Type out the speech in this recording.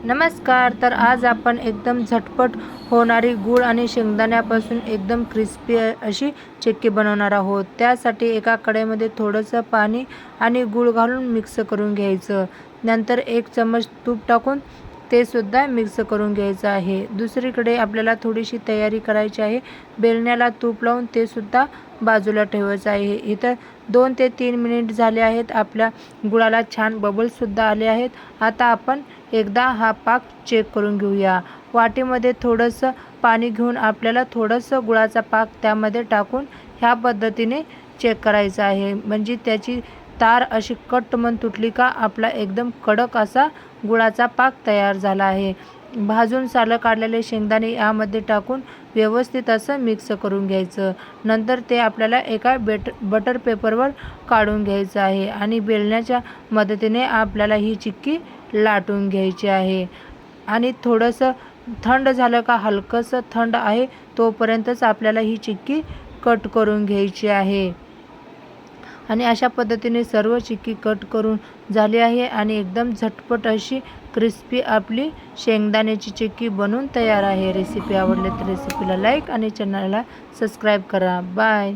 नमस्कार. तर आज आपण एकदम झटपट होणारी गूळ आणि शेंगदाण्यापासून एकदम क्रिस्पी अशी चिक्की बनवणार आहोत. त्यासाठी एका कढईमध्ये थोडंसं पाणी आणि गूळ घालून मिक्स करून घ्यायचं. नंतर 1 चमच तूप टाकून ते सुद्धा मिक्स करून घ्यायचं आहे. दुसरीकडे आपल्याला थोडीशी तयारी करायची आहे. बेलण्याला तूप लावून ते सुद्धा बाजूला ठेवायचं आहे. इथं 2 ते 3 मिनिट झाले आहेत. आपल्या गुळाला छान बबल्ससुद्धा आले आहेत. आता आपण एकदा हा पाक चेक करून घेऊया. वाटीमध्ये थोडंसं पाणी घेऊन आपल्याला थोडंसं गुळाचा पाक त्यामध्ये टाकून ह्या पद्धतीने चेक करायचं आहे. म्हणजे त्याची तार अशी कट्टमन तुटली का आपला एकदम कडक असा गुळाचा पाक तयार झाला आहे. भाजून सालं काढलेले शेंगदाणे यामध्ये टाकून व्यवस्थित असं मिक्स करून घ्यायचं. नंतर ते आपल्याला एका बटर पेपरवर काढून घ्यायचं आहे आणि बेलण्याच्या मदतीने आपल्याला ही चिक्की लाटून घ्यायची आहे. आणि थोडंसं थंड झालं का, हलकंसं थंड आहे तोपर्यंतच आपल्याला ही चिक्की कट करून घ्यायची आहे. आणि अशा पद्धतीने सर्व चिक्की कट करून झाली आहे आणि एकदम झटपट अशी क्रिस्पी आपली शेंगदाण्याची चिक्की बनून तयार आहे. रेसिपी आवडली तर रेसिपीला लाईक आणि चॅनलला सबस्क्राईब करा. बाय.